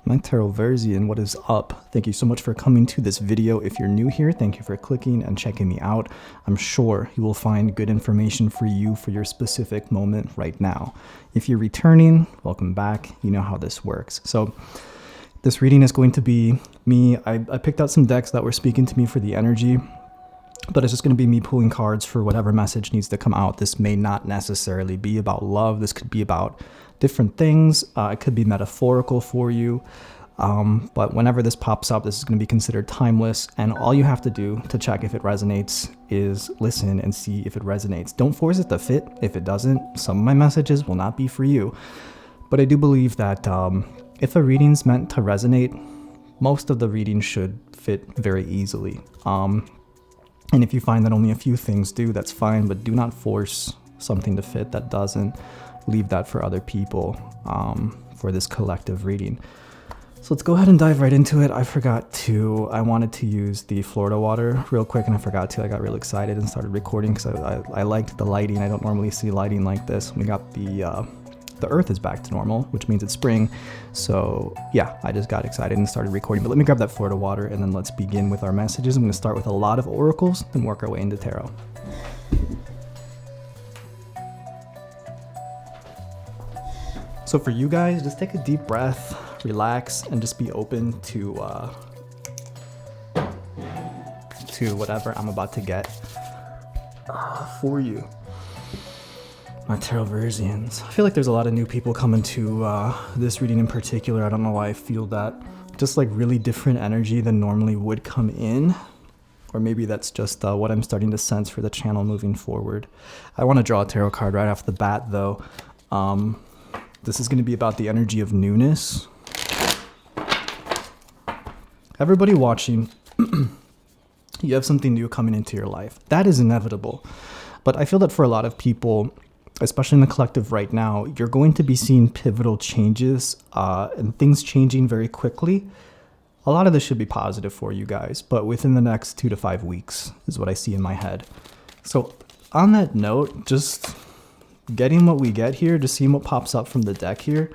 My TAROVERSE, what is up? Thank you so much for coming to this video. If you're new here, thank you for clicking and checking me out. I'm sure you will find good information for you for your specific moment right now. If you're returning, welcome back. You know how this works. So this reading is going to be me. I picked out some decks that were speaking to me for the energy, but it's just going to be me pulling cards for whatever message needs to come out. This may not necessarily be about love. This could be about different things. It could be metaphorical for you. But whenever this pops up, this is going to be considered timeless. And all you have to do to check if it resonates is listen and see if it resonates. Don't force it to fit. If it doesn't, some of my messages will not be for you. But I do believe that if a reading's meant to resonate, most of the reading should fit very easily. And if you find that only a few things do, that's fine, but do not force something to fit that doesn't. Leave that for other people for this collective reading. So let's go ahead and dive right into it. I wanted to use the Florida water real quick and I forgot to. I got real excited and started recording because I liked the lighting. I don't normally see lighting like this. We got the earth is back to normal, which means it's spring. So yeah, I just got excited and started recording. But let me grab that Florida water and then let's begin with our messages. I'm going to start with a lot of oracles and work our way into tarot. So for you guys, just take a deep breath, relax, and just be open to whatever I'm about to get for you. My TAROVERSIans. I feel like there's a lot of new people coming to this reading in particular. I don't know why I feel that. Just like really different energy than normally would come in. Or maybe that's just what I'm starting to sense for the channel moving forward. I want to draw a tarot card right off the bat though. This is going to be about the energy of newness. Everybody watching, you have something new coming into your life. That is inevitable. But I feel that for a lot of people, especially in the collective right now, you're going to be seeing pivotal changes and things changing very quickly. A lot of this should be positive for you guys, but within the next 2 to 5 weeks is what I see in my head. So on that note, just getting what we get here, just seeing what pops up from the deck here.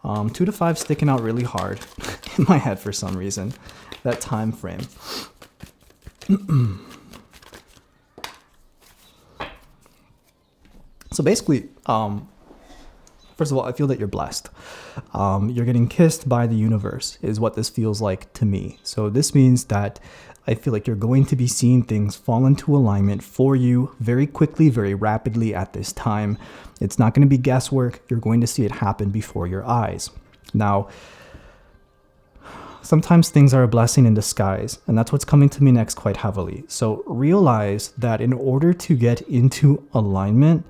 2 to 5 sticking out really hard in my head for some reason. That time frame. So basically, first of all, I feel that you're blessed. You're getting kissed by the universe is what this feels like to me. So this means that I feel like you're going to be seeing things fall into alignment for you very quickly, very rapidly at this time. It's not going to be guesswork. You're going to see it happen before your eyes. Now, sometimes things are a blessing in disguise, and that's what's coming to me next quite heavily. So realize that in order to get into alignment,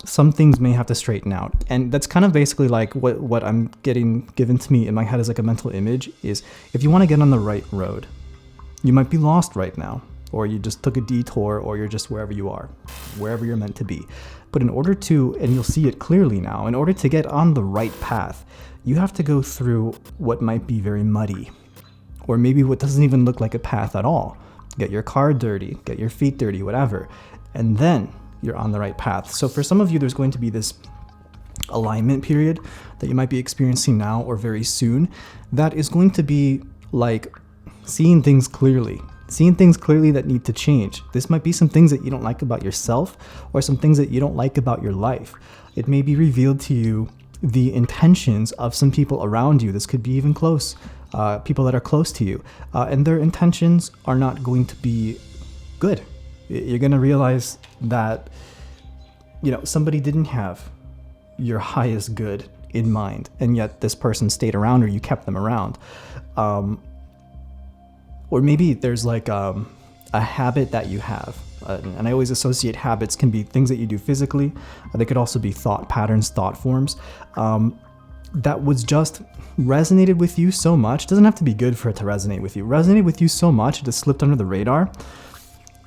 some things may have to straighten out. And that's kind of basically like what I'm getting given to me in my head as like a mental image is if you want to get on the right road, you might be lost right now, or you just took a detour, or you're just wherever you are, wherever you're meant to be. But in order to, and you'll see it clearly now, in order to get on the right path, you have to go through what might be very muddy, or maybe what doesn't even look like a path at all. Get your car dirty, get your feet dirty, whatever. And then you're on the right path. So for some of you, there's going to be this alignment period that you might be experiencing now or very soon that is going to be like seeing things clearly that need to change. This might be some things that you don't like about yourself or some things that you don't like about your life. It may be revealed to you the intentions of some people around you. This could be even close, people that are close to you, and their intentions are not going to be good. You're going to realize that, somebody didn't have your highest good in mind, and yet this person stayed around or you kept them around. Or maybe there's like a habit that you have. And I always associate habits can be things that you do physically. They could also be thought patterns, thought forms. That was just resonated with you so much. It doesn't have to be good for it to resonate with you. Resonated with you so much, it just slipped under the radar.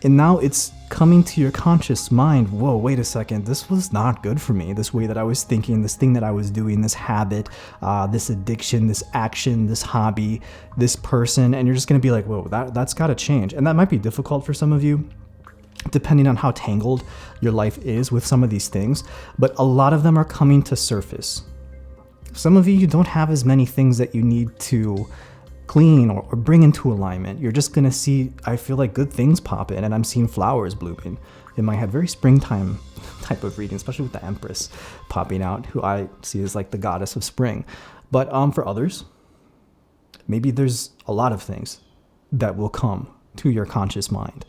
And now it's coming to your conscious mind. Whoa, wait a second. This was not good for me. This way that I was thinking, this thing that I was doing, this habit, this addiction, this action, this hobby, this person. And you're just going to be like, whoa, that's got to change. And that might be difficult for some of you, depending on how tangled your life is with some of these things. But a lot of them are coming to surface. Some of you, you don't have as many things that you need to clean or bring into alignment. You're just gonna see, I feel like, good things pop in, and I'm seeing flowers blooming in my head. Very springtime type of reading, especially with the Empress popping out, who I see as like the goddess of spring. But for others, maybe there's a lot of things that will come to your conscious mind.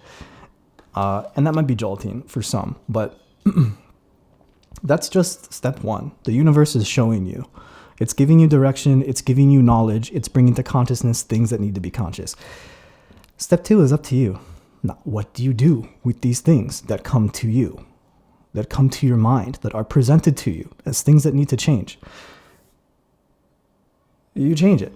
And that might be jolting for some, but that's just step one. The universe is showing you. It's giving you direction. It's giving you knowledge. It's bringing to consciousness things that need to be conscious. Step two is up to you. Now, what do you do with these things that come to you, that come to your mind, that are presented to you as things that need to change? You change it,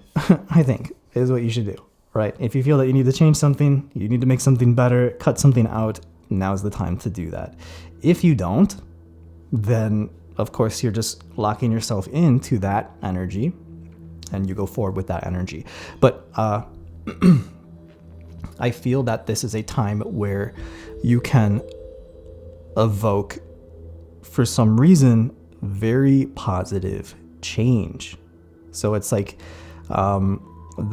I think, is what you should do, right? If you feel that you need to change something, you need to make something better, cut something out, now's the time to do that. If you don't, then of course you're just locking yourself into that energy and you go forward with that energy. But I feel that this is a time where you can evoke, for some reason, very positive change. So it's like the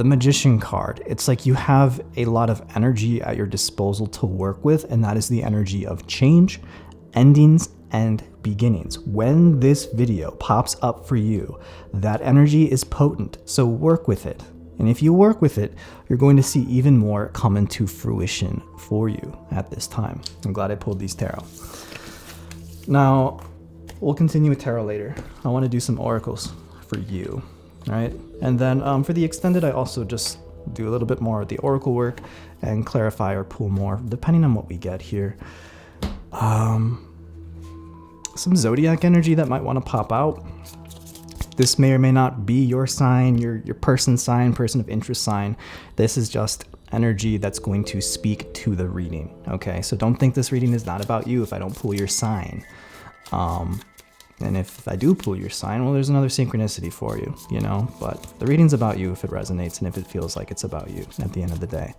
Magician card. It's like you have a lot of energy at your disposal to work with, and that is the energy of change, endings, and beginnings. When this video pops up for you, that energy is potent, so work with it. And if you work with it, you're going to see even more come into fruition for you at this time. I'm glad I pulled these tarot. Now, we'll continue with tarot later. I want to do some oracles for you, right? And then for the extended, I also just do a little bit more of the oracle work and clarify or pull more, depending on what we get here. Some zodiac energy that might want to pop out. This may or may not be your sign, your person sign, person of interest sign. This is just energy that's going to speak to the reading, okay? So don't think this reading is not about you if I don't pull your sign. And if I do pull your sign, well, there's another synchronicity for you, you know? But the reading's about you if it resonates and if it feels like it's about you at the end of the day.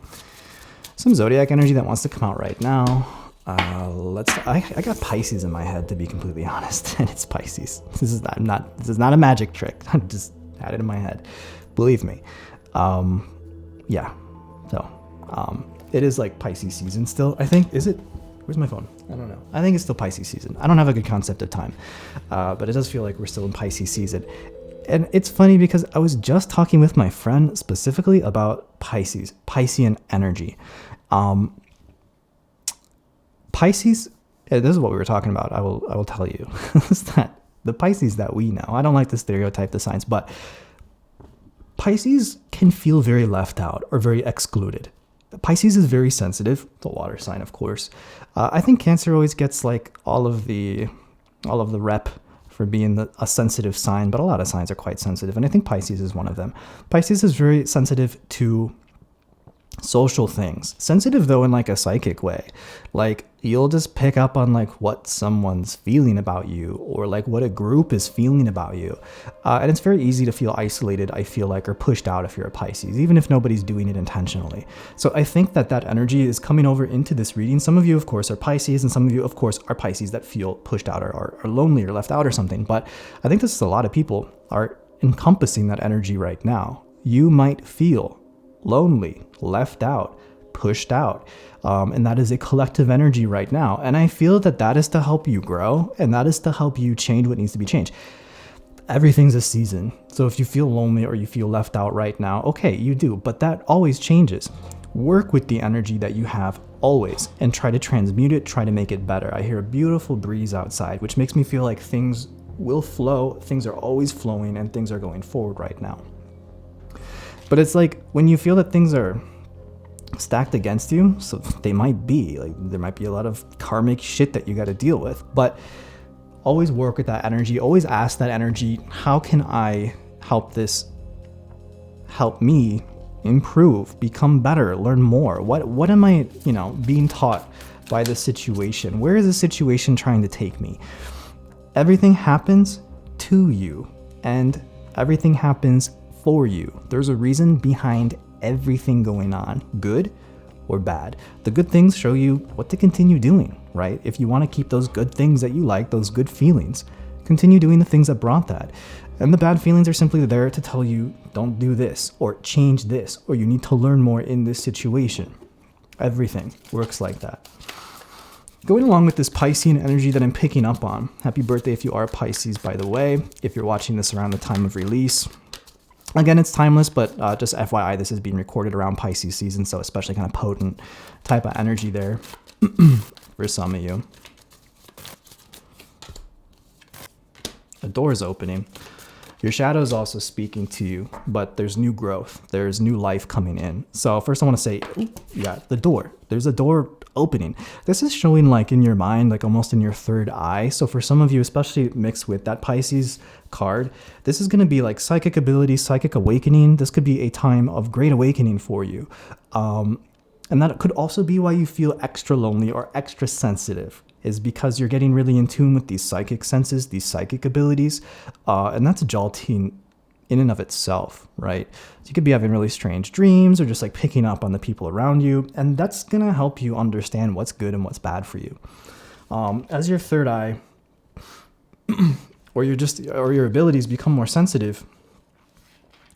Some zodiac energy that wants to come out right now. I got Pisces in my head, to be completely honest, and it's Pisces. This is not a magic trick. I just had it in my head. Believe me. Yeah. So, it is like Pisces season still, I think. Is it? Where's my phone? I don't know. I think it's still Pisces season. I don't have a good concept of time, but it does feel like we're still in Pisces season. And it's funny because I was just talking with my friend specifically about Pisces, Piscean energy. Pisces, this is what we were talking about. I will tell you, is that the Pisces that we know, I don't like to stereotype the signs, but Pisces can feel very left out or very excluded. Pisces is very sensitive, the water sign, of course. I think Cancer always gets like all of the rep for being a sensitive sign, but a lot of signs are quite sensitive, and I think Pisces is one of them. Pisces is very sensitive to social things. Sensitive though in like a psychic way. Like you'll just pick up on like what someone's feeling about you or like what a group is feeling about you. And it's very easy to feel isolated, I feel like, or pushed out if you're a Pisces, even if nobody's doing it intentionally. So I think that energy is coming over into this reading. Some of you, of course, are Pisces, and some of you, of course, are Pisces that feel pushed out or are lonely or left out or something. But I think this is a lot of people are encompassing that energy right now. You might feel lonely, left out, pushed out. And that is a collective energy right now. And I feel that is to help you grow, and that is to help you change what needs to be changed. Everything's a season. So if you feel lonely or you feel left out right now, okay, you do, but that always changes. Work with the energy that you have always and try to transmute it, try to make it better. I hear a beautiful breeze outside, which makes me feel like things will flow. Things are always flowing and things are going forward right now. But it's like when you feel that things are stacked against you, so they might be, like there might be a lot of karmic shit that you got to deal with, but always work with that energy. Always ask that energy, how can I help me improve, become better, learn more? What am I, being taught by this situation? Where is the situation trying to take me? Everything happens to you and everything happens for you. There's a reason behind everything going on, good or bad. The good things show you what to continue doing, right? If you want to keep those good things that you like, those good feelings, continue doing the things that brought that. And the bad feelings are simply there to tell you, don't do this, or change this, or you need to learn more in this situation. Everything works like that. Going along with this Piscean energy that I'm picking up on. Happy birthday if you are Pisces, by the way, if you're watching this around the time of release. Again, it's timeless, but just FYI, this is being recorded around Pisces season, so especially kind of potent type of energy there for some of you. A door is opening. Your shadow is also speaking to you, but there's new growth. There's new life coming in. So first I want to say, yeah, the door. There's a door opening. This is showing like in your mind, like almost in your third eye. So for some of you, especially mixed with that Pisces card, this is going to be like psychic ability, psychic awakening. This could be a time of great awakening for you. And that could also be why you feel extra lonely or extra sensitive, is because you're getting really in tune with these psychic senses, these psychic abilities. And that's jolting in and of itself, right? So you could be having really strange dreams or just like picking up on the people around you. And that's going to help you understand what's good and what's bad for you. As your third eye or your abilities become more sensitive,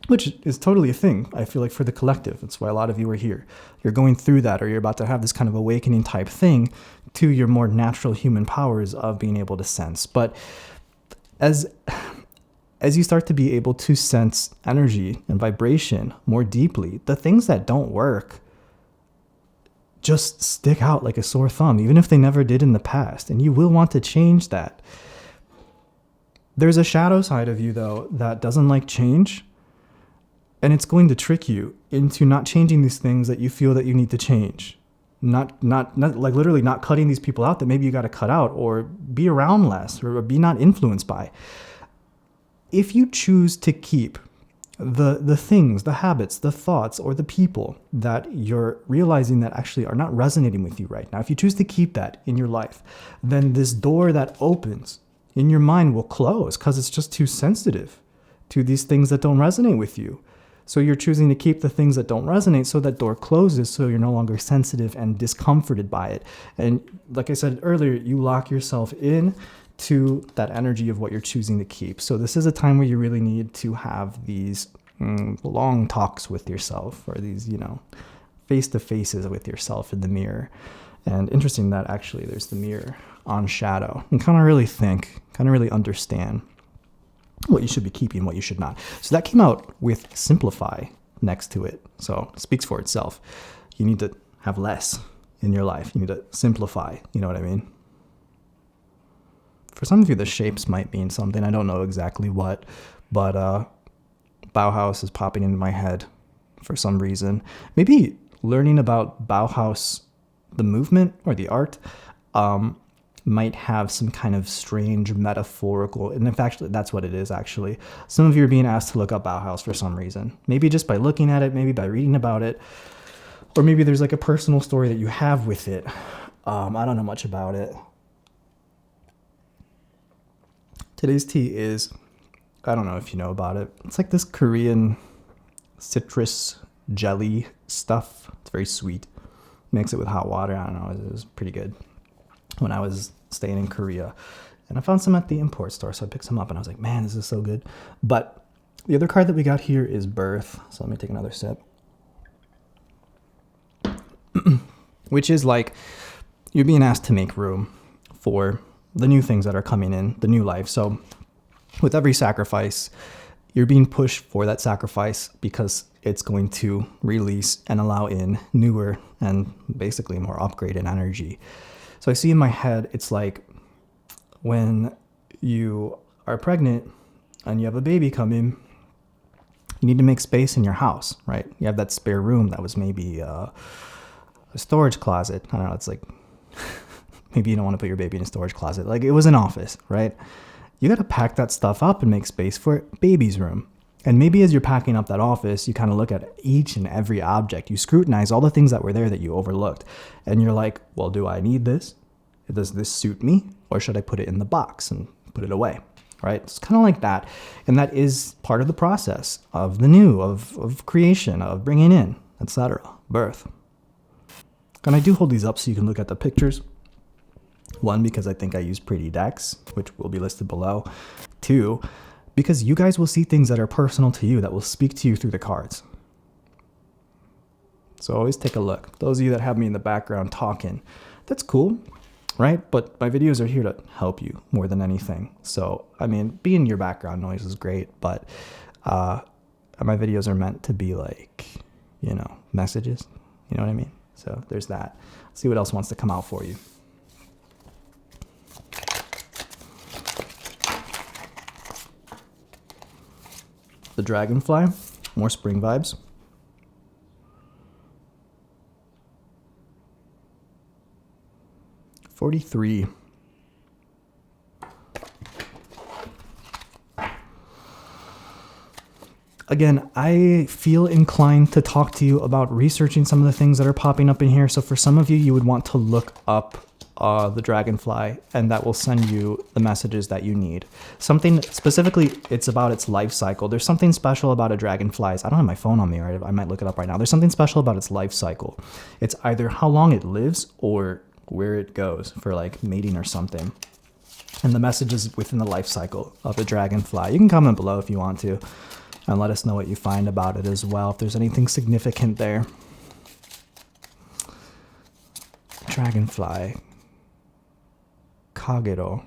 which is totally a thing, I feel like, for the collective. That's why a lot of you are here. You're going through that, or you're about to have this kind of awakening type thing to your more natural human powers of being able to sense. But as you start to be able to sense energy and vibration more deeply, the things that don't work just stick out like a sore thumb, even if they never did in the past. And you will want to change that. There's a shadow side of you, though, that doesn't like change. And it's going to trick you into not changing these things that you feel that you need to change. Not like literally not cutting these people out that maybe you got to cut out, or be around less, or be not influenced by. If you choose to keep the things, the habits, the thoughts, or the people that you're realizing that actually are not resonating with you right now, if you choose to keep that in your life, then this door that opens in your mind will close because it's just too sensitive to these things that don't resonate with you. So you're choosing to keep the things that don't resonate, so that door closes, so you're no longer sensitive and discomforted by it. And like I said earlier, you lock yourself in to that energy of what you're choosing to keep. So this is a time where you really need to have these long talks with yourself, or these, face-to-faces with yourself in the mirror. And interesting that actually there's the mirror on shadow, and kind of really think, kind of really understand what you should be keeping, what you should not. So that came out with simplify next to it. So it speaks for itself. You need to have less in your life. You need to simplify. You know what I mean? For some of you, the shapes might mean something. I don't know exactly what, but Bauhaus is popping into my head for some reason. Maybe learning about Bauhaus, the movement or the art, might have some kind of strange metaphorical, and in fact, that's what it is actually. Some of you are being asked to look up Bauhaus for some reason. Maybe just by looking at it, maybe by reading about it, or maybe there's like a personal story that you have with it. I don't know much about it. Today's tea is, I don't know if you know about it. It's like this Korean citrus jelly stuff. It's very sweet. Mix it with hot water. I don't know. It was pretty good when I was staying in Korea. And I found some at the import store, so I picked some up and I was like, man, this is so good. But the other card that we got here is birth. So let me take another sip. Which is like, you're being asked to make room for the new things that are coming in, the new life. So with every sacrifice, you're being pushed for that sacrifice because it's going to release and allow in newer and basically more upgraded energy. So I see in my head, it's like when you are pregnant and you have a baby coming, you need to make space in your house, right? You have that spare room that was maybe a storage closet. I don't know, it's like, maybe you don't want to put your baby in a storage closet. Like it was an office, right? You got to pack that stuff up and make space for baby's room. And maybe as you're packing up that office, you kind of look at each and every object. You scrutinize all the things that were there that you overlooked. And you're like, well, do I need this? Does this suit me? Or should I put it in the box and put it away? Right? It's kind of like that. And that is part of the process of the new, of creation, of bringing in, etc. Birth. And I do hold these up so you can look at the pictures. One, because I think I use pretty decks, which will be listed below. Two, because you guys will see things that are personal to you that will speak to you through the cards. So always take a look. Those of you that have me in the background talking, that's cool, right? But my videos are here to help you more than anything. So, I mean, being your background noise is great, but my videos are meant to be like, you know, messages. You know what I mean? So there's that. Let's see what else wants to come out for you. The dragonfly, more spring vibes. $43. Again, I feel inclined to talk to you about researching some of the things that are popping up in here. So for some of you, you would want to look up the dragonfly, and that will send you the messages that you need. Something specifically, it's about its life cycle. There's something special about a dragonfly's. I don't have my phone on me, right? I might look it up right now. There's something special about its life cycle. It's either how long it lives or where it goes for like mating or something. And the messages within the life cycle of a dragonfly. You can comment below if you want to, and let us know what you find about it as well, if there's anything significant there. Dragonfly. Kagero,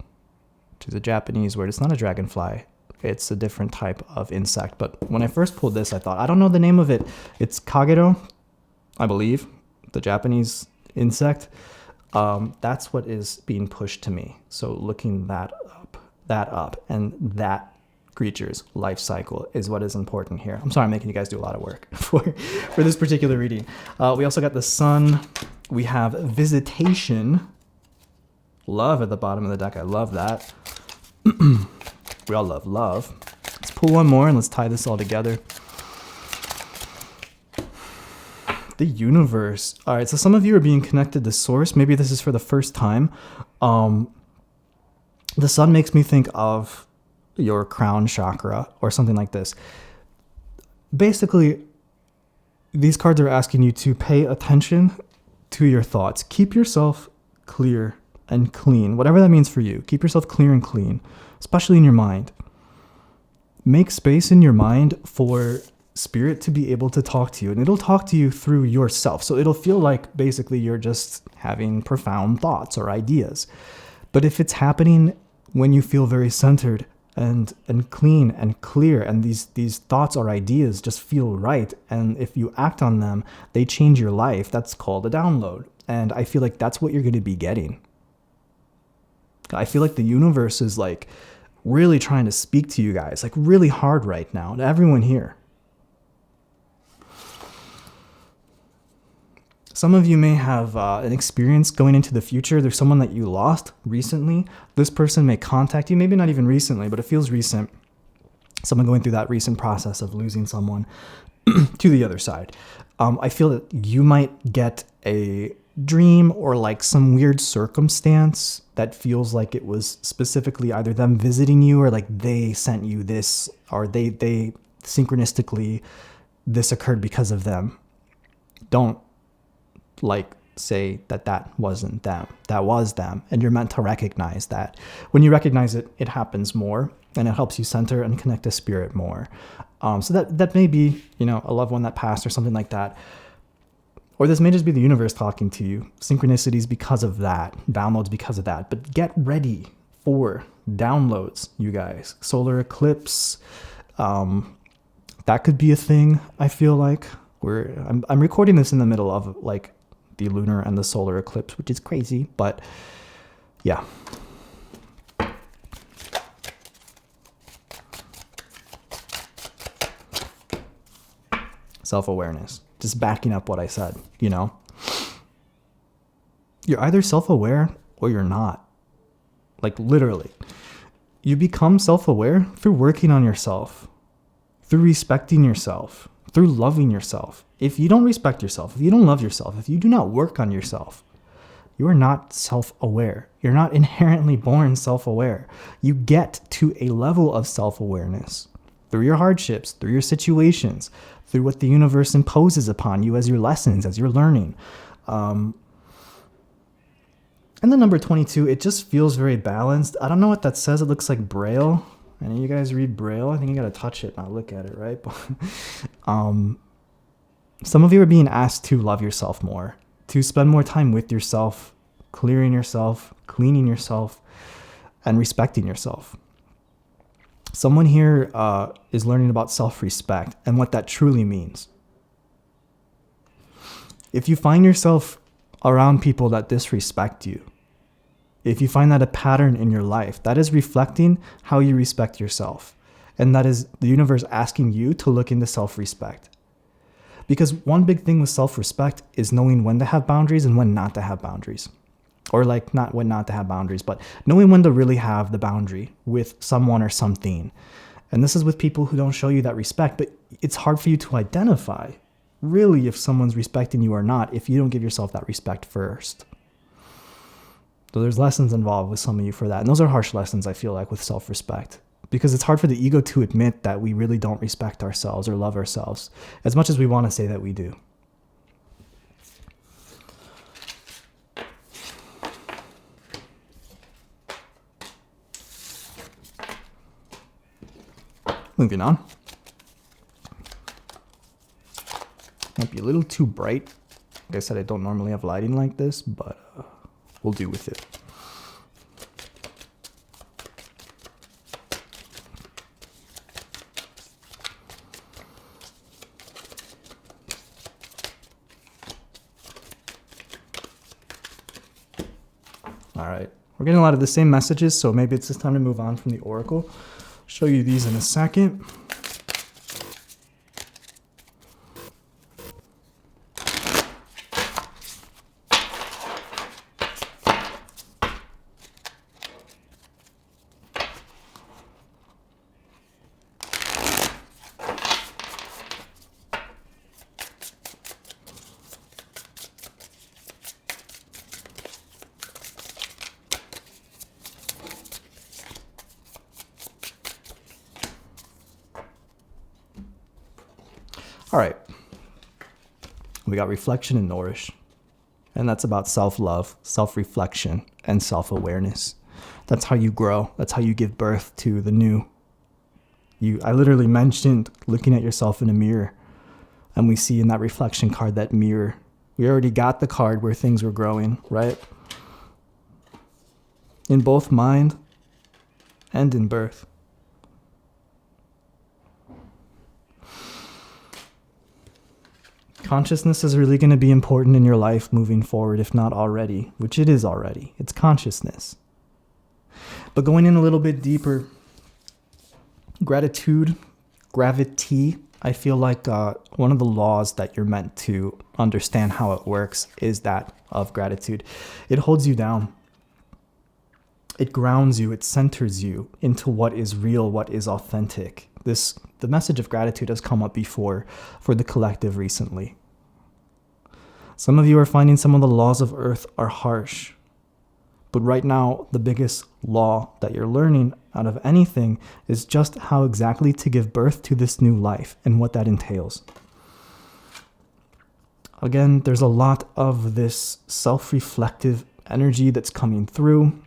which is a Japanese word. It's not a dragonfly. It's a different type of insect. But when I first pulled this, I thought, I don't know the name of it. It's Kagero, I believe, the Japanese insect. That's what is being pushed to me. So looking that up, and that creature's life cycle is what is important here. I'm sorry I'm making you guys do a lot of work for this particular reading. We also got the sun. We have visitation. Love at the bottom of the deck. I love that. We all love love. Let's pull one more and let's tie this all together. The universe. All right, so some of you are being connected to source. Maybe this is for the first time. The sun makes me think of your crown chakra or something like this. Basically, these cards are asking you to pay attention to your thoughts. Keep yourself clear and clean, whatever that means for you. Keep yourself clear and clean, especially in your mind. Make space in your mind for spirit to be able to talk to you, and it'll talk to you through yourself. So it'll feel like basically you're just having profound thoughts or ideas. But if it's happening when you feel very centered and clean and clear, and these thoughts or ideas just feel right, and if you act on them, they change your life, that's called a download. And I feel like that's what you're going to be getting. I feel like the universe is like really trying to speak to you guys, like really hard right now, to everyone here. Some of you may have an experience going into the future. There's someone that you lost recently. This person may contact you, maybe not even recently, but it feels recent. Someone going through that recent process of losing someone to the other side. I feel that you might get a dream or like some weird circumstance that feels like it was specifically either them visiting you or like they sent you this, or they synchronistically, this occurred because of them. Don't like say that wasn't them, that was them. And you're meant to recognize that. When you recognize it, it happens more, and it helps you center and connect to spirit more. So that may be, you know, a loved one that passed or something like that. Or this may just be the universe talking to you. Synchronicities because of that. Downloads because of that. But get ready for downloads, you guys. Solar eclipse. That could be a thing, I feel like. I'm recording this in the middle of like the lunar and the solar eclipse, which is crazy. But yeah. Self-awareness. Just backing up what I said, you know? You're either self-aware or you're not. Like literally. You become self-aware through working on yourself, through respecting yourself, through loving yourself. If you don't respect yourself, if you don't love yourself, if you do not work on yourself, you are not self-aware. You're not inherently born self-aware. You get to a level of self-awareness through your hardships, through your situations, through what the universe imposes upon you as your lessons, as you're learning. And the number 22, it just feels very balanced. I don't know what that says. It looks like Braille. Any of you guys read Braille? I think you gotta touch it, not look at it, right? Some of you are being asked to love yourself more, to spend more time with yourself, clearing yourself, cleaning yourself, and respecting yourself. Someone here is learning about self-respect and what that truly means. If you find yourself around people that disrespect you, if you find that a pattern in your life, that is reflecting how you respect yourself. And that is the universe asking you to look into self-respect. Because one big thing with self-respect is knowing when to have boundaries and when not to have boundaries. Or like not when not to have boundaries, but knowing when to really have the boundary with someone or something. And this is with people who don't show you that respect, but it's hard for you to identify really if someone's respecting you or not if you don't give yourself that respect first. So there's lessons involved with some of you for that. And those are harsh lessons, I feel like, with self-respect. Because it's hard for the ego to admit that we really don't respect ourselves or love ourselves as much as we want to say that we do. Moving on. Might be a little too bright. Like I said, I don't normally have lighting like this, but we'll do with it. All right, we're getting a lot of the same messages, so maybe it's just time to move on from the oracle. Show you these in a second. All right, we got reflection and nourish, and that's about self-love, self-reflection, and self-awareness. That's how you grow. That's how you give birth to the new. I literally mentioned looking at yourself in a mirror, and we see in that reflection card, that mirror. We already got the card where things were growing, right? In both mind and in birth. Consciousness is really going to be important in your life moving forward, if not already, which it is already. It's consciousness. But going in a little bit deeper, gratitude, gravity, I feel like one of the laws that you're meant to understand how it works is that of gratitude. It holds you down. It grounds you. It centers you into what is real, what is authentic. The message of gratitude has come up before for the collective recently. Some of you are finding some of the laws of Earth are harsh. But right now, the biggest law that you're learning out of anything is just how exactly to give birth to this new life and what that entails. Again, there's a lot of this self-reflective energy that's coming through.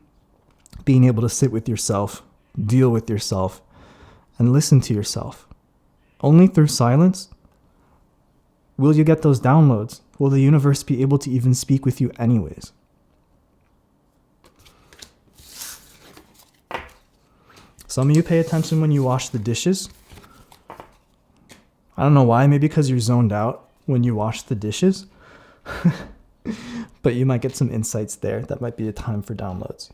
Being able to sit with yourself, deal with yourself, and listen to yourself. Only through silence will you get those downloads. Will the universe be able to even speak with you anyways? Some of you pay attention when you wash the dishes. I don't know why, maybe because you're zoned out when you wash the dishes. But you might get some insights there. That might be a time for downloads.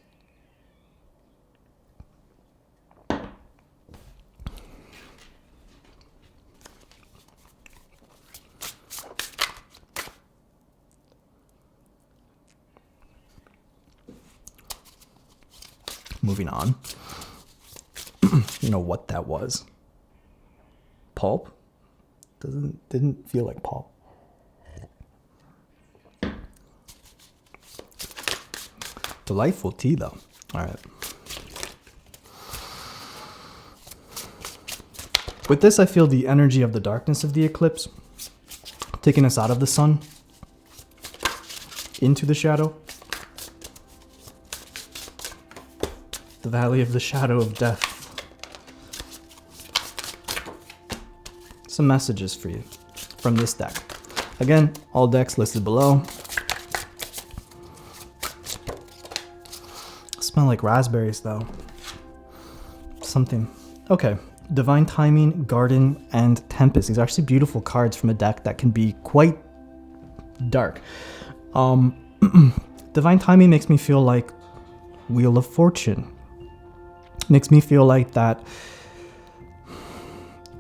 Moving on. You know what that was? Pulp? Didn't feel like pulp. Delightful tea though. All right. With this, I feel the energy of the darkness of the eclipse taking us out of the sun into the shadow. The valley of the shadow of death. some messages for you from this deck. Again, all decks listed below. Smell like raspberries though. Something. Okay. Divine Timing, Garden, and Tempest. These are actually beautiful cards from a deck that can be quite dark. Divine Timing makes me feel like Wheel of Fortune. Makes me feel like that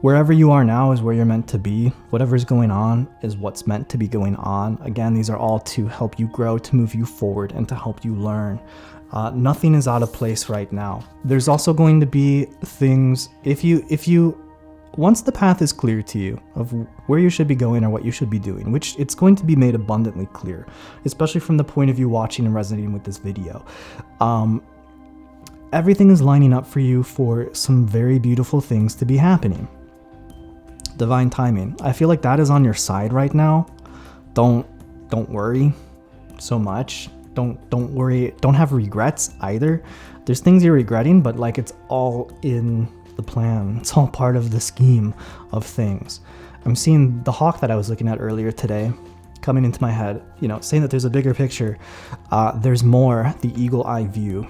wherever you are now is where you're meant to be. Whatever's going on is what's meant to be going on. Again, these are all to help you grow, to move you forward, and to help you learn. Nothing is out of place right now. There's also going to be things, if you once the path is clear to you of where you should be going or what you should be doing, which it's going to be made abundantly clear, especially from the point of view watching and resonating with this video. Everything is lining up for you for some very beautiful things to be happening. Divine Timing. I feel like that is on your side right now. Don't worry so much. Don't worry. Don't have regrets either. There's things you're regretting, but like it's all in the plan. It's all part of the scheme of things. I'm seeing the hawk that I was looking at earlier today coming into my head, you know, saying that there's a bigger picture. There's more, the eagle eye view.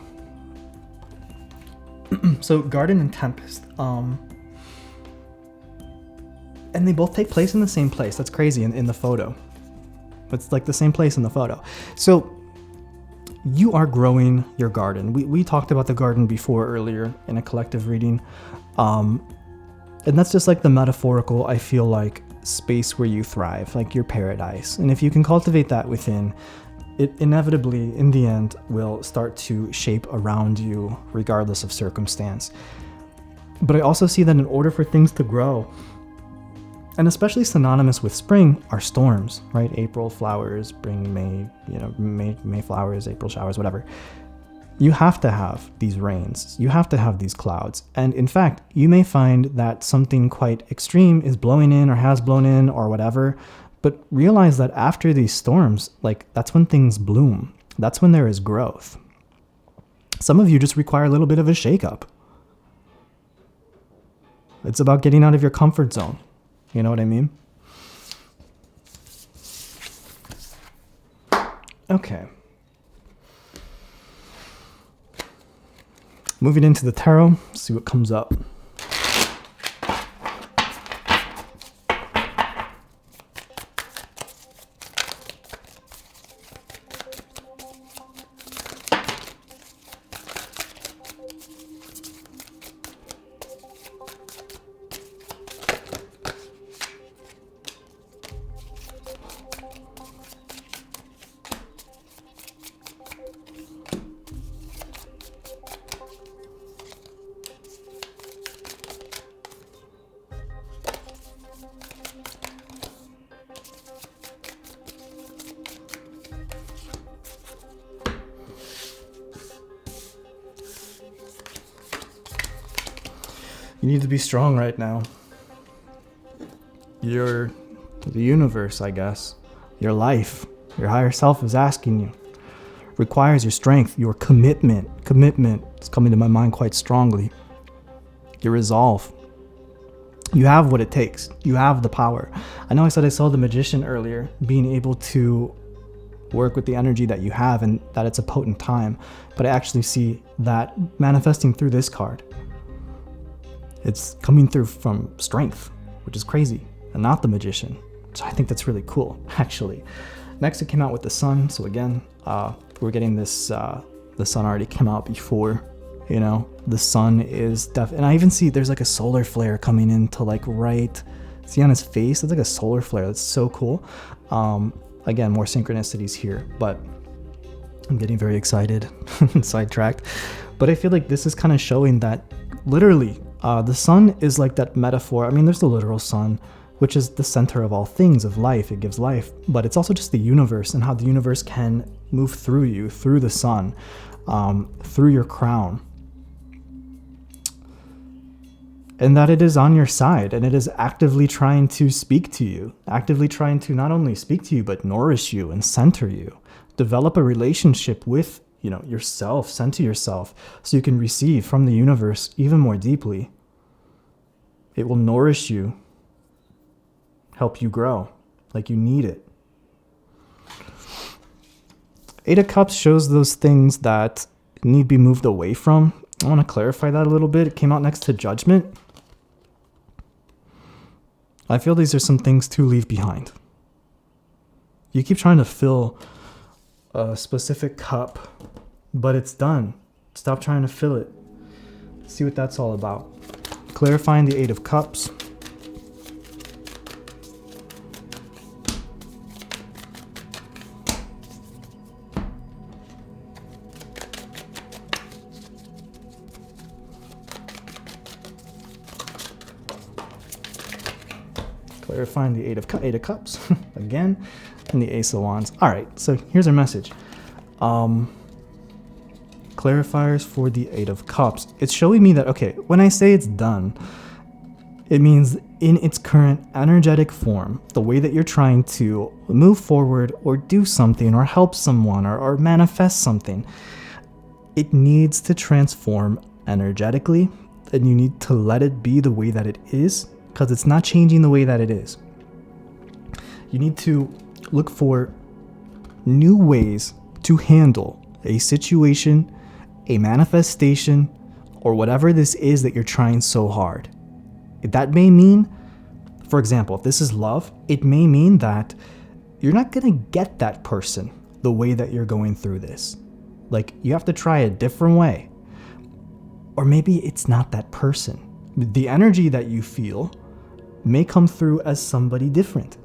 So Garden and Tempest, and they both take place in the same place. That's crazy in the photo. It's like the same place in the photo. So you are growing your garden. We talked about the garden before earlier in a collective reading. And that's just like the metaphorical, I feel like, space where you thrive, like your paradise. And if you can cultivate that within, it inevitably, in the end, will start to shape around you regardless of circumstance. But I also see that in order for things to grow, and especially synonymous with spring, are storms, right? April flowers, spring, May, you know, May flowers, April showers, whatever. You have to have these rains. You have to have these clouds. And in fact, you may find that something quite extreme is blowing in or has blown in or whatever. But realize that after these storms, like that's when things bloom. That's when there is growth. Some of you just require a little bit of a shakeup. It's about getting out of your comfort zone. You know what I mean? Okay. Moving into the tarot, see what comes up. You need to be strong right now. The universe, I guess, your life, your higher self is asking you, requires your strength, your commitment. Commitment is coming to my mind quite strongly. Your resolve. You have what it takes. You have the power. I know I said I saw the Magician earlier, being able to work with the energy that you have and that it's a potent time, but I actually see that manifesting through this card. It's coming through from strength, which is crazy, and not the Magician. So I think that's really cool, actually. Next, it came out with the Sun. So again, we're getting this, the Sun already came out before, you know, the Sun is and I even see there's like a solar flare coming into like right, see on his face, it's like a solar flare. That's so cool. Again, more synchronicities here, but I'm getting very excited and sidetracked. But I feel like this is kind of showing that literally, the sun is like that metaphor. I mean, there's the literal sun, which is the center of all things, of life. It gives life, but it's also just the universe and how the universe can move through you, through the sun, through your crown. And that it is on your side and it is actively trying to speak to you, actively trying to not only speak to you, but nourish you and center you, develop a relationship with, you know, yourself, center yourself so you can receive from the universe even more deeply. It will nourish you help you grow, like you need it. Eight of Cups shows those things that need to be moved away from. I want to clarify that a little bit. It came out next to Judgment. I feel these are some things to leave behind. You keep trying to fill a specific cup, but it's done. Stop trying to fill it. See what that's all about. Clarifying the Eight of Cups. Clarifying the Eight of Cups again, and the Ace of Wands. All right, so here's our message. Clarifiers for the Eight of Cups. It's showing me that, okay, when I say it's done, it means in its current energetic form, the way that you're trying to move forward or do something or help someone or manifest something, it needs to transform energetically, and you need to let it be the way that it is, because it's not changing the way that it is. You need to look for new ways to handle a situation, a manifestation, or whatever this is that you're trying so hard. That may mean, for example, if this is love, it may mean that you're not going to get that person the way that you're going through this. Like, you have to try a different way. Or maybe it's not that person. The energy that you feel may come through as somebody different.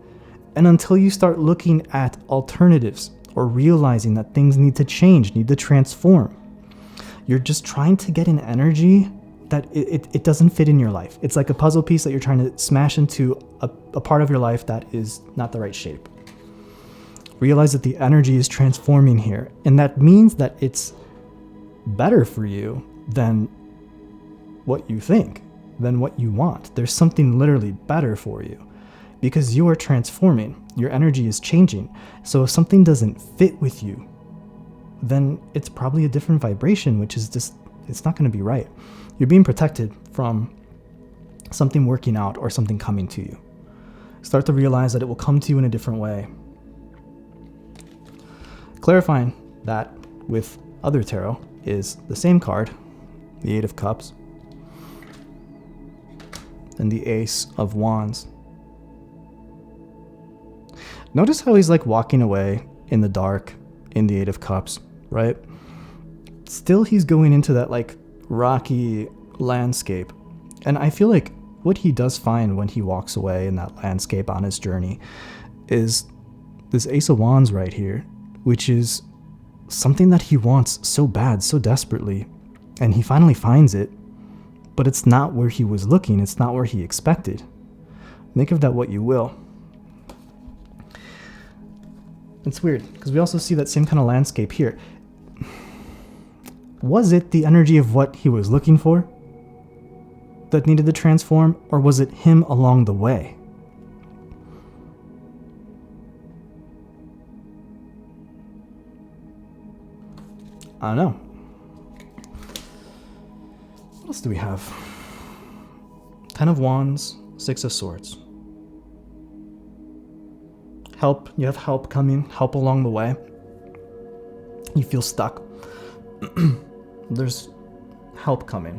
And until you start looking at alternatives or realizing that things need to change, need to transform, you're just trying to get an energy that it doesn't fit in your life. It's like a puzzle piece that you're trying to smash into a part of your life that is not the right shape. Realize that the energy is transforming here, and that means that it's better for you than what you think, than what you want. There's something literally better for you because you are transforming. Your energy is changing. So if something doesn't fit with you, then it's probably a different vibration, which is just, it's not going to be right. You're being protected from something working out or something coming to you. Start to realize that it will come to you in a different way. Clarifying that with other tarot is the same card, the Eight of Cups, and the Ace of Wands. Notice how he's like walking away in the dark in the Eight of Cups, right? Still, he's going into that like rocky landscape. And I feel like what he does find when he walks away in that landscape on his journey is this Ace of Wands right here, which is something that he wants so bad, so desperately. And he finally finds it, but it's not where he was looking. It's not where he expected. Make of that what you will. It's weird because we also see that same kind of landscape here. Was it the energy of what he was looking for that needed to transform, or was it him along the way? I don't know. What else do we have? Ten of Wands, Six of Swords. Help. You have help coming, help along the way. You feel stuck. There's help coming.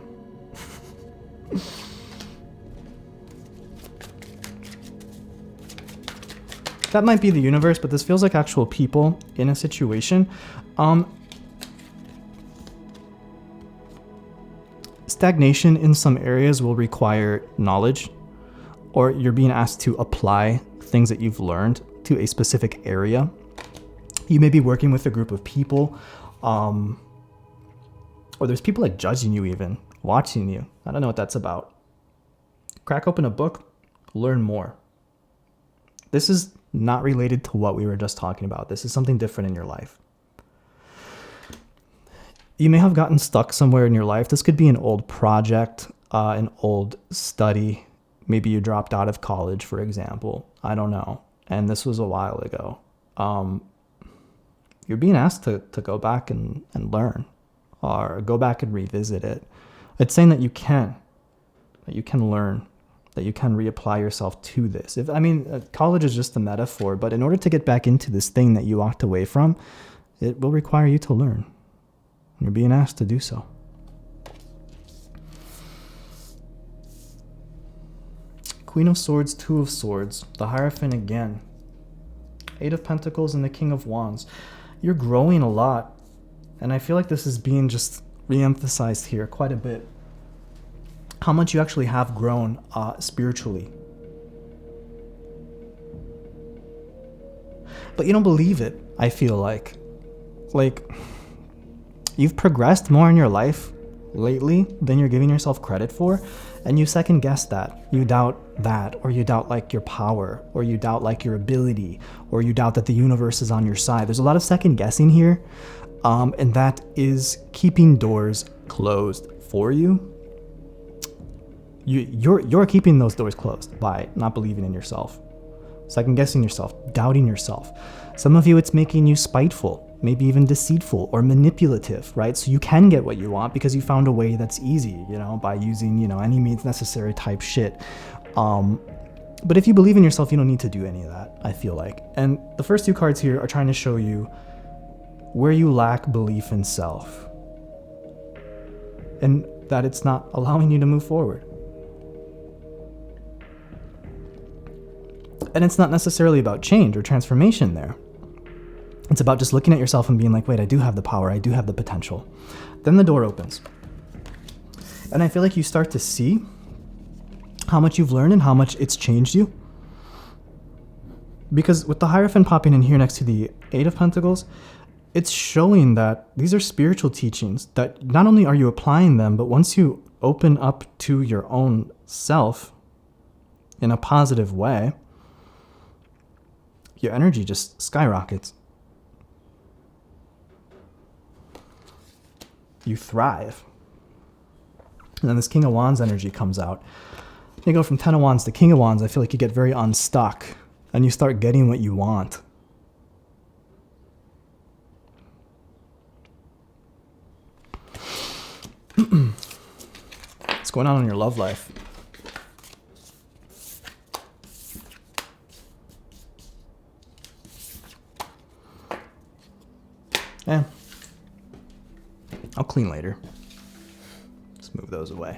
That might be the universe, but this feels like actual people in a situation. Stagnation in some areas will require knowledge, or you're being asked to apply things that you've learned to a specific area. You may be working with a group of people, or there's people like judging you, even watching you. I don't know what that's about. Crack open a book, learn more. This is not related to what we were just talking about. This is something different in your life. You may have gotten stuck somewhere in your life. This could be an old project, an old study. Maybe you dropped out of college, for example. I don't know. And this was a while ago. You're being asked to go back and learn, or go back and revisit it. It's saying that you can learn, that you can reapply yourself to this. I mean, college is just a metaphor, but in order to get back into this thing that you walked away from, it will require you to learn. You're being asked to do so. Queen of Swords, Two of Swords, the Hierophant again, Eight of Pentacles, and the King of Wands. You're growing a lot, and I feel like this is being just re-emphasized here quite a bit. How much you actually have grown spiritually. But you don't believe it, I feel like. Like, you've progressed more in your life lately than you're giving yourself credit for, and you second guess that. You doubt that, or you doubt like your power, or you doubt like your ability, or you doubt that the universe is on your side. There's a lot of second guessing here, and that is keeping doors closed for you. You're keeping those doors closed by not believing in yourself, second guessing yourself, doubting yourself. Some of you, it's making you spiteful, maybe even deceitful or manipulative, right? So you can get what you want because you found a way that's easy, by using, any means necessary type shit. But if you believe in yourself, you don't need to do any of that, I feel like. And the first two cards here are trying to show you where you lack belief in self and that it's not allowing you to move forward. And it's not necessarily about change or transformation there. It's about just looking at yourself and being like, wait, I do have the power, I do have the potential. Then the door opens. And I feel like you start to see how much you've learned and how much it's changed you. Because with the Hierophant popping in here next to the Eight of Pentacles, it's showing that these are spiritual teachings that not only are you applying them, but once you open up to your own self in a positive way, your energy just skyrockets. You thrive. And then this King of Wands energy comes out. You go from 10 of Wands to King of Wands, I feel like you get very unstuck and you start getting what you want. What's going on in your love life? Yeah. I'll clean later. Just move those away.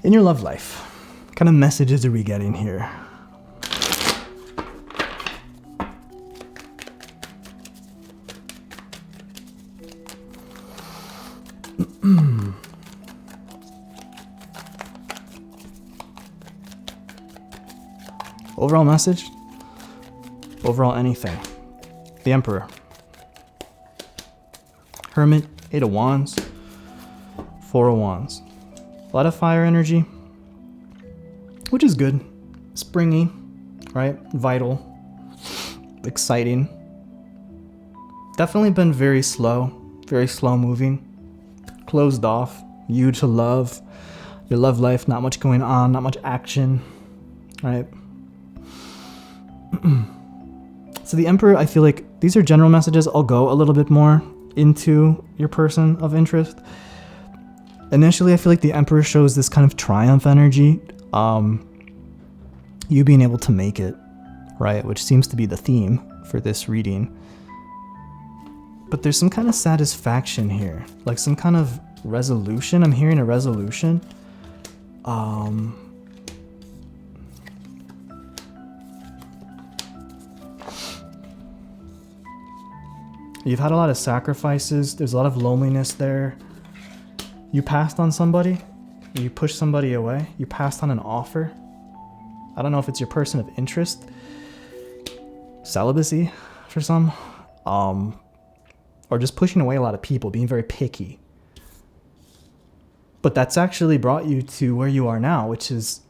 In your love life, what kind of messages are we getting here? Overall message? Overall anything. The Emperor. Hermit, Eight of Wands, Four of Wands. A lot of fire energy, which is good. Springy, right? Vital, exciting. Definitely been very slow moving. Closed off, you to love. Your love life, not much going on, not much action, right? So the Emperor, I feel like these are general messages. I'll go a little bit more into your person of interest. Initially, I feel like the Emperor shows this kind of triumph energy. You being able to make it, right? Which seems to be the theme for this reading. But there's some kind of satisfaction here, like some kind of resolution. I'm hearing a resolution. You've had a lot of sacrifices. There's a lot of loneliness there. You passed on somebody. You pushed somebody away. You passed on an offer. I don't know if it's your person of interest. Celibacy for some. Or just pushing away a lot of people, being very picky. But that's actually brought you to where you are now, which is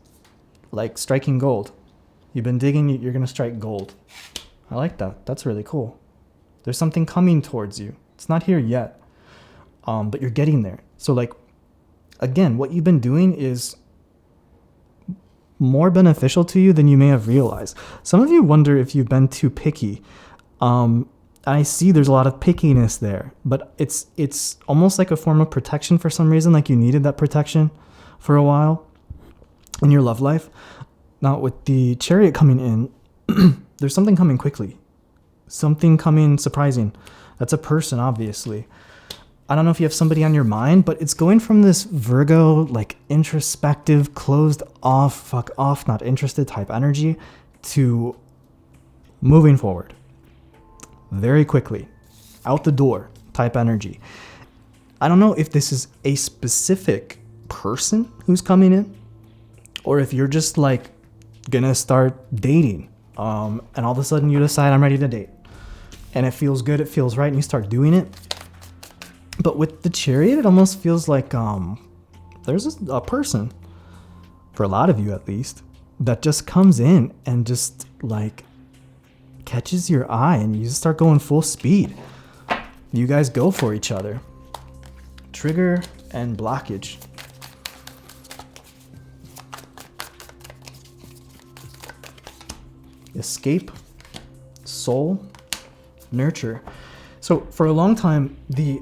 like striking gold. You've been digging, you're going to strike gold. I like that. That's really cool. There's something coming towards you. It's not here yet, but you're getting there. So like, again, what you've been doing is more beneficial to you than you may have realized. Some of you wonder if you've been too picky. I see there's a lot of pickiness there, but it's almost like a form of protection for some reason, like you needed that protection for a while. in your love life. Now with the Chariot coming in, there's something coming quickly, something coming surprising. That's a person, obviously. I don't know if you have somebody on your mind, but it's going from this Virgo, like introspective, closed off, fuck off, not interested type energy to moving forward very quickly, out the door type energy. I don't know if this is a specific person who's coming in, or if you're just like gonna start dating, and all of a sudden you decide I'm ready to date, and it feels good, it feels right, and you start doing it. But with the Chariot, it almost feels like there's a person, for a lot of you at least, that just comes in and just like catches your eye, and you just start going full speed. You guys go for each other. Trigger and blockage. Escape, soul, nurture. So for a long time, the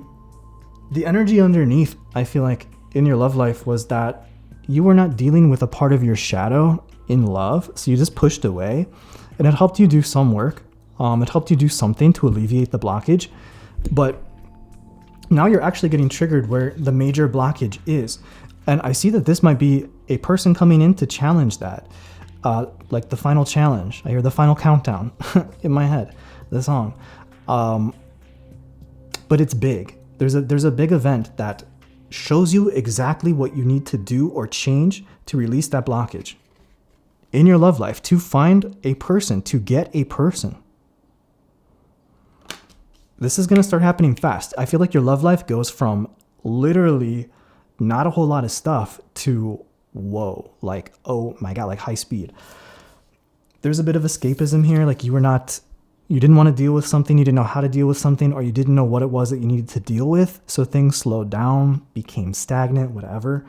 energy underneath, I feel like, in your love life was that you were not dealing with a part of your shadow in love, so you just pushed away, and it helped you do some work. It helped you do something to alleviate the blockage, but now you're actually getting triggered where the major blockage is. And I see that this might be a person coming in to challenge that, like the final challenge. I hear the final countdown in my head, the song. But it's big. There's a big event that shows you exactly what you need to do or change to release that blockage in your love life, to find a person, to get a person. This is going to start happening fast. I feel like your love life goes from literally not a whole lot of stuff to whoa, like, oh my God, like high speed. There's a bit of escapism here. Like you didn't want to deal with something, you didn't know how to deal with something, or you didn't know what it was that you needed to deal with. So things slowed down, became stagnant, whatever.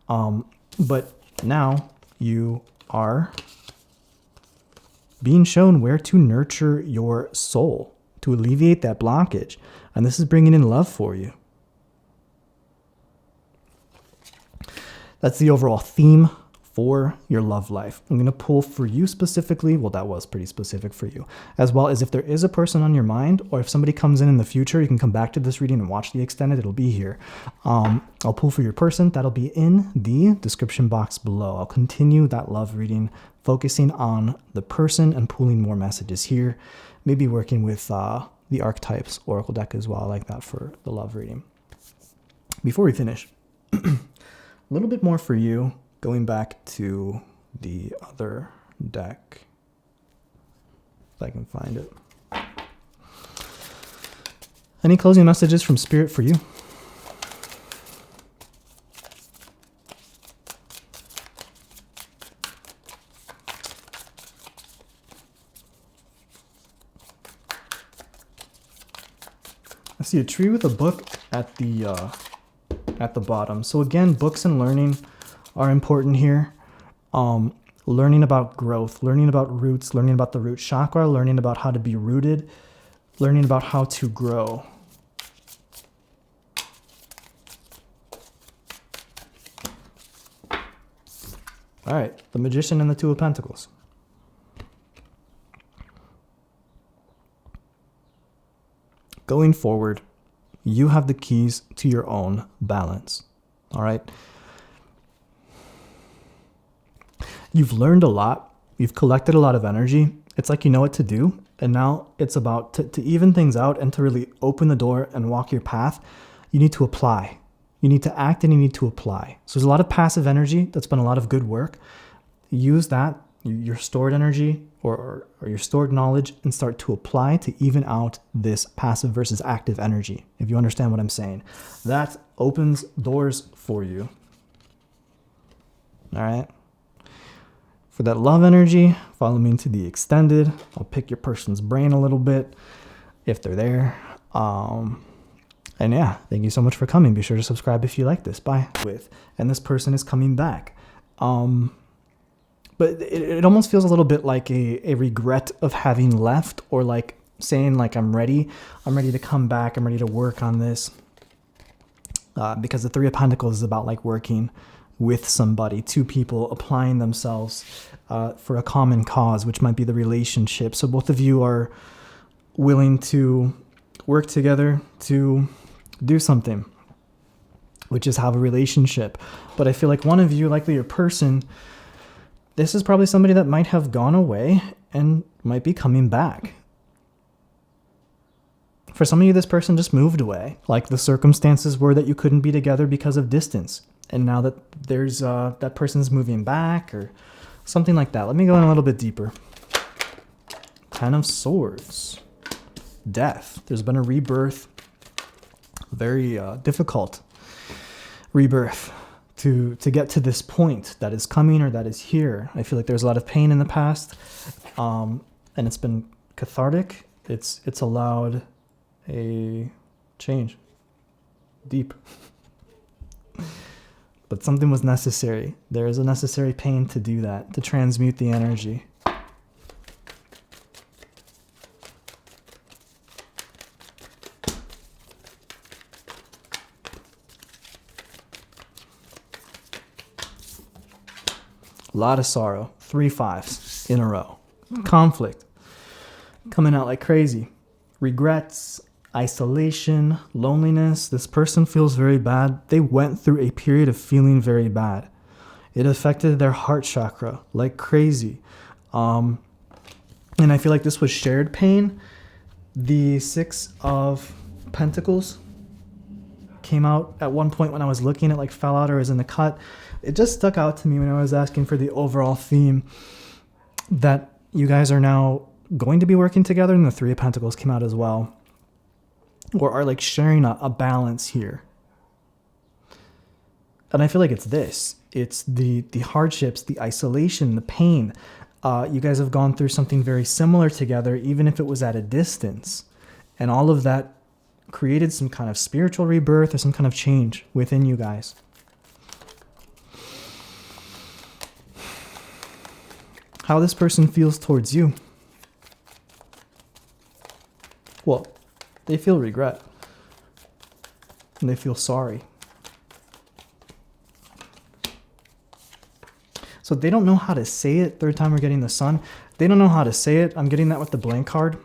But now you are being shown where to nurture your soul, to alleviate that blockage. And this is bringing in love for you. That's the overall theme for your love life. I'm going to pull for you specifically. Well, that was pretty specific for you, as well as if there is a person on your mind, or if somebody comes in the future, you can come back to this reading and watch the extended. It'll be here. I'll pull for your person. That'll be in the description box below. I'll continue that love reading, focusing on the person and pulling more messages here. Maybe working with the archetypes oracle deck as well. I like that for the love reading. Before we finish, a little bit more for you. Going back to the other deck, if I can find it. Any closing messages from Spirit for you? I see a tree with a book at the bottom. So again, books and learning are important here. Learning about growth, learning about roots, learning about the root chakra, learning about how to be rooted, learning about how to grow. All right, the Magician and the Two of Pentacles. Going forward, you have the keys to your own balance. All right. You've learned a lot. You've collected a lot of energy. It's like you know what to do. And now it's about to even things out and to really open the door and walk your path. You need to apply. You need to act and you need to apply. So there's a lot of passive energy. That's been a lot of good work. Use that, your stored energy or your stored knowledge, and start to apply to even out this passive versus active energy. If you understand what I'm saying, that opens doors for you. All right. For that love energy, follow me into the extended. I'll pick your person's brain a little bit if they're there. And yeah, thank you so much for coming. Be sure to subscribe if you like this. Bye. And this person is coming back. But it almost feels a little bit like a regret of having left, or like saying like, I'm ready to come back. I'm ready to work on this. Because the Three of Pentacles is about like working, with somebody, two people applying themselves for a common cause, which might be the relationship. So both of you are willing to work together to do something, which is have a relationship. But I feel like one of you, likely your person, this is probably somebody that might have gone away and might be coming back. For some of you, this person just moved away. Like the circumstances were that you couldn't be together because of distance. And now that there's that person's moving back or something like that. Let me go in a little bit deeper. 10 of Swords. Death. There's been a rebirth. Very difficult rebirth to get to this point that is coming or that is here. I feel like there's a lot of pain in the past, and it's been cathartic. It's allowed a change. Deep. But something was necessary. There is a necessary pain to do that, to transmute the energy. A lot of sorrow. 3 5s in a row. Conflict. Coming out like crazy. Regrets. Isolation, loneliness. This person feels very bad. They went through a period of feeling very bad. It affected their heart chakra like crazy. And I feel like this was shared pain. The 6 of Pentacles came out at one point when I was looking at, like, fell out or was in the cut. It just stuck out to me when I was asking for the overall theme that you guys are now going to be working together, and the 3 of Pentacles came out as well. Or are like sharing a balance here. And I feel like it's this. It's the hardships, the isolation, the pain. You guys have gone through something very similar together, even if it was at a distance. And all of that created some kind of spiritual rebirth or some kind of change within you guys. How this person feels towards you. Well, they feel regret. And they feel sorry. So they don't know how to say it. Third time we're getting the Sun. They don't know how to say it. I'm getting that with the blank card.